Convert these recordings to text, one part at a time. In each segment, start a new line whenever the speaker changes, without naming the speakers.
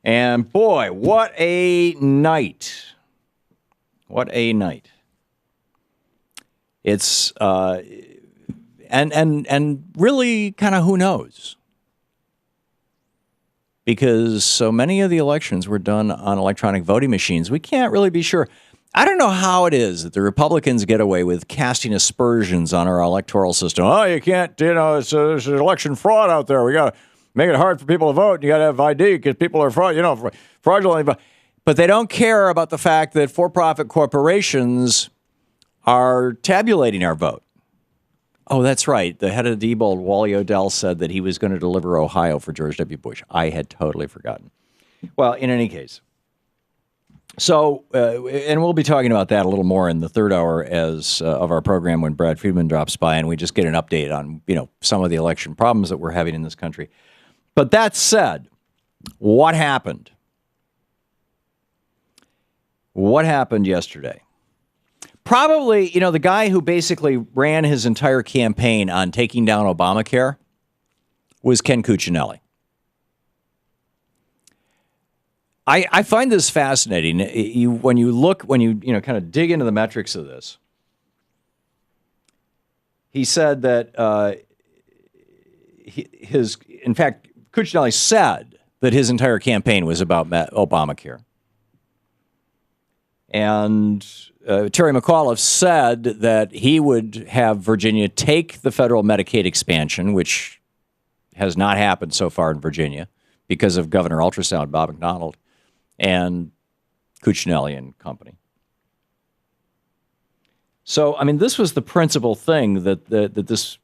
And boy, what a night. What a night. It's, and really kind of who knows? Because so many of the elections were done on electronic voting machines, we can't really be sure. I don't know how it is that the Republicans get away with casting aspersions on our electoral system. Oh, you can't, it's election fraud out there. We got to make it hard for people to vote. You got to have ID because people are fraudulent. But they don't care about the fact that for-profit corporations are tabulating our vote. Oh, that's right. The head of the Diebold, Wally Odell, said that he was going to deliver Ohio for George W. Bush. I had totally forgotten. Well, in any case. So, and we'll be talking about that a little more in the third hour of our program when Brad Friedman drops by and we just get an update on, some of the election problems that we're having in this country. But that said, what happened? What happened yesterday? Probably, the guy who basically ran his entire campaign on taking down Obamacare was Ken Cuccinelli. I find this fascinating. When you kind of dig into the metrics of this, he said that in fact, Cuccinelli said that his entire campaign was about Obamacare. And Terry McAuliffe said that he would have Virginia take the federal Medicaid expansion, which has not happened so far in Virginia because of Governor Ultrasound Bob McDonald and Cuccinelli and company. So, this was the principal thing that this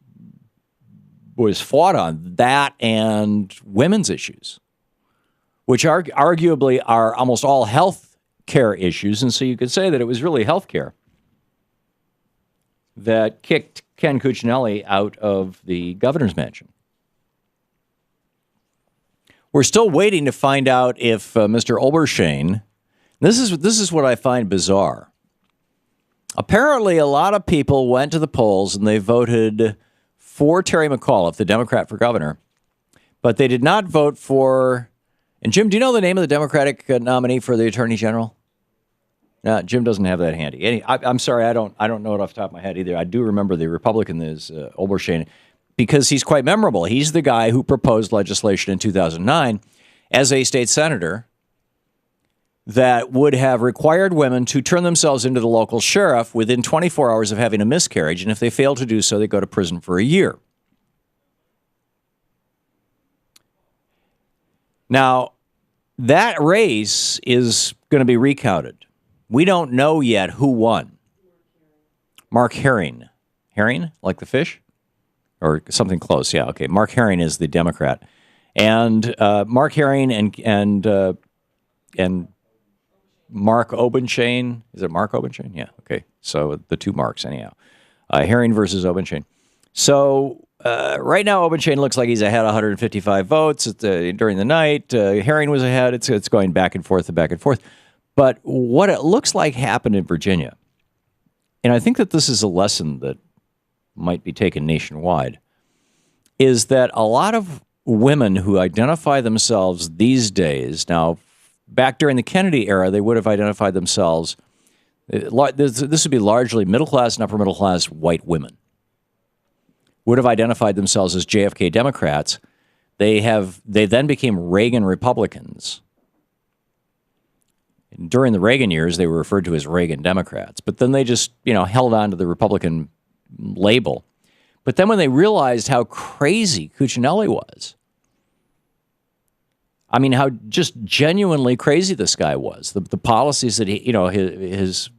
was fought on, that and women's issues, which arguably are almost all health care issues. And so you could say that it was really health care that kicked Ken Cuccinelli out of the governor's mansion. We're still waiting to find out if Mr. Obershane, this is what I find bizarre. Apparently, a lot of people went to the polls and they voted for Terry McAuliffe, the Democrat for governor, but they did not vote for. And Jim, do you know the name of the Democratic nominee for the Attorney General? No, Jim doesn't have that handy. I'm sorry, I don't know it off the top of my head either. I do remember the Republican is Obershane, because he's quite memorable. He's the guy who proposed legislation in 2009 as a state senator that would have required women to turn themselves into the local sheriff within 24 hours of having a miscarriage, and if they fail to do so, they go to prison for a year. Now, that race is going to be recounted. We don't know yet who won. Mark Herring. Herring, like the fish? Or something close, yeah, okay. Mark Herring is the Democrat. And Mark Herring and Mark Obenshane. Is it Mark Obenshane? Yeah, okay. So the two Marks, anyhow. Herring versus Obenshane. So right now, Obenshane looks like he's ahead 155 votes during the night. Herring was ahead. It's going back and forth and back and forth. But what it looks like happened in Virginia, and I think that this is a lesson that might be taken nationwide, is that a lot of women who identify themselves these days, now, back during the Kennedy era, they would have identified themselves, this would be largely middle-class and upper-middle-class white women, would have identified themselves as JFK Democrats. They then became Reagan Republicans. During the Reagan years, they were referred to as Reagan Democrats, but then they just, held on to the Republican label. But then when they realized how crazy Cuccinelli was, how just genuinely crazy this guy was, the policies that he, his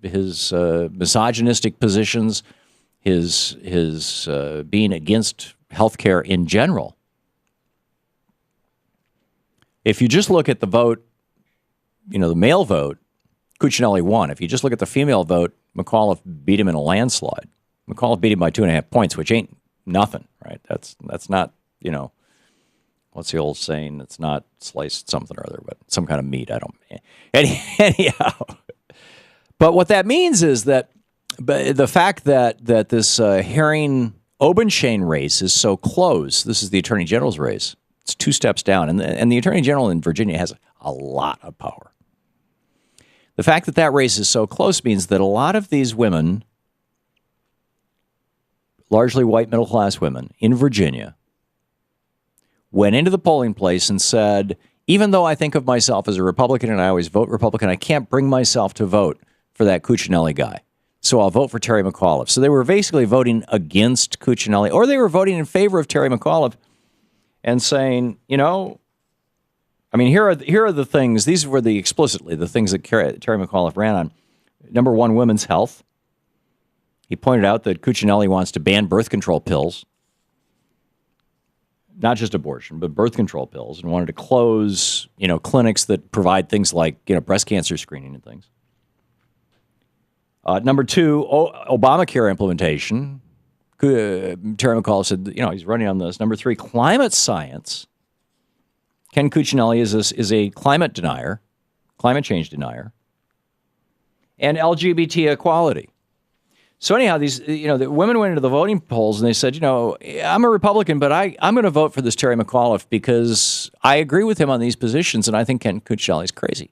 misogynistic positions, his being against healthcare in general. If you just look at the vote, the male vote, Cuccinelli won. If you just look at the female vote, McAuliffe beat him in a landslide. McAuliffe beat him by 2.5 points, which ain't nothing, right? That's not, what's the old saying? It's not sliced something or other, but some kind of meat. Anyhow. But what that means is that the fact that this Herring-Obenshane race is so close, this is the Attorney General's race, it's 2 steps down, and the Attorney General in Virginia has a lot of power. The fact that that race is so close means that a lot of these women, largely white middle-class women in Virginia, went into the polling place and said, even though I think of myself as a Republican and I always vote Republican, I can't bring myself to vote for that Cuccinelli guy. So I'll vote for Terry McAuliffe. So they were basically voting against Cuccinelli, or they were voting in favor of Terry McAuliffe and saying, you know, I mean, here are the things. These were explicitly the things that Terry McAuliffe ran on. Number one, women's health. He pointed out that Cuccinelli wants to ban birth control pills, not just abortion, but birth control pills, and wanted to close, clinics that provide things like, breast cancer screening and things. Number two, Obamacare implementation. Terry McAuliffe said, he's running on this. Number three, climate science. Ken Cuccinelli is a climate denier, climate change denier, and LGBT equality. So anyhow, the women went into the voting polls and they said, I'm a Republican, but I'm going to vote for this Terry McAuliffe because I agree with him on these positions, and I think Ken Cuccinelli is crazy.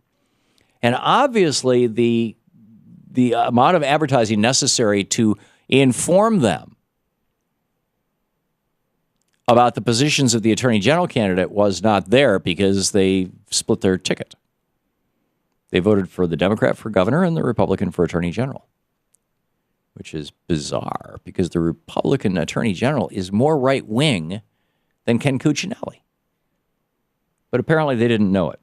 And obviously, the amount of advertising necessary to inform them about the positions of the Attorney General candidate was not there because they split their ticket. They voted for the Democrat for governor and the Republican for Attorney General, which is bizarre because the Republican Attorney General is more right-wing than Ken Cuccinelli. But apparently they didn't know it.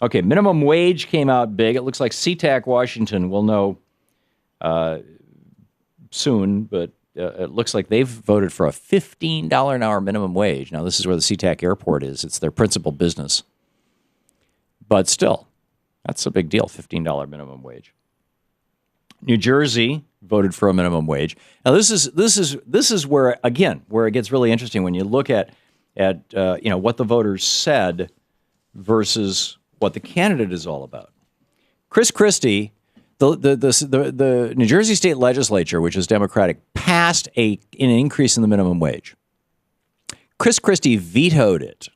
Okay, minimum wage came out big. It looks like SeaTac Washington will know soon, but it looks like they've voted for a $15 an hour minimum wage. Now, this is where the SeaTac airport is. It's their principal business. But still, that's a big deal, $15 minimum wage. New Jersey voted for a minimum wage. Now, this is where, again, where it gets really interesting when you look at what the voters said versus what the candidate is all about. Chris Christie, the New Jersey State Legislature, which is Democratic, passed an increase in the minimum wage. Chris Christie vetoed it.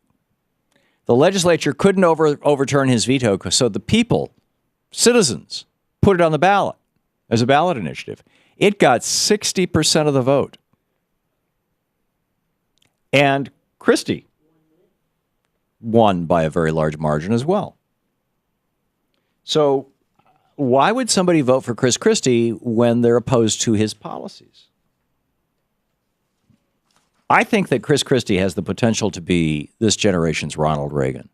The legislature couldn't overturn his veto, so the people, citizens, put it on the ballot as a ballot initiative. It got 60% of the vote. And Christie won by a very large margin as well. So why would somebody vote for Chris Christie when they're opposed to his policies? I think that Chris Christie has the potential to be this generation's Ronald Reagan.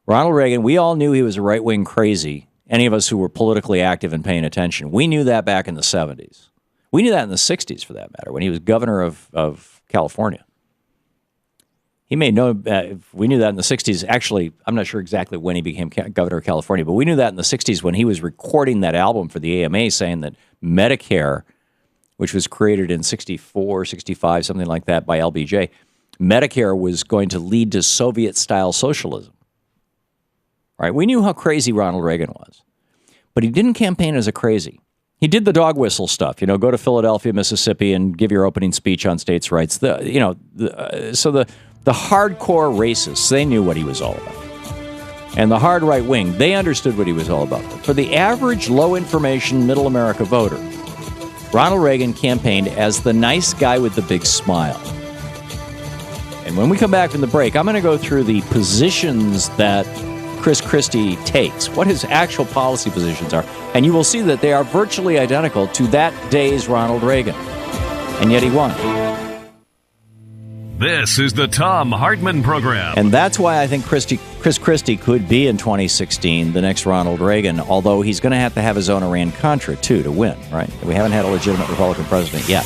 Ronald Reagan, we all knew he was a right-wing crazy, any of us who were politically active and paying attention. We knew that back in the 70s. We knew that in the 60s, for that matter, when he was governor of California. We knew that in the 60s. Actually, I'm not sure exactly when he became governor of California, but we knew that in the 60s when he was recording that album for the AMA saying that Medicare, which was created in 64, 65, something like that by LBJ, Medicare was going to lead to Soviet-style socialism. Right? We knew how crazy Ronald Reagan was, but he didn't campaign as a crazy. He did the dog whistle stuff, go to Philadelphia, Mississippi, and give your opening speech on states' rights. The hardcore racists, they knew what he was all about. And the hard right wing, they understood what he was all about. But for the average low-information middle America voter, Ronald Reagan campaigned as the nice guy with the big smile. And when we come back from the break, I'm going to go through the positions that Chris Christie takes, what his actual policy positions are, and you will see that they are virtually identical to that day's Ronald Reagan. And yet he won.
This is the Thom Hartmann Program.
And that's why I think Chris Christie could be in 2016 the next Ronald Reagan, although he's going to have his own Iran-Contra, too, to win, right? We haven't had a legitimate Republican president yet.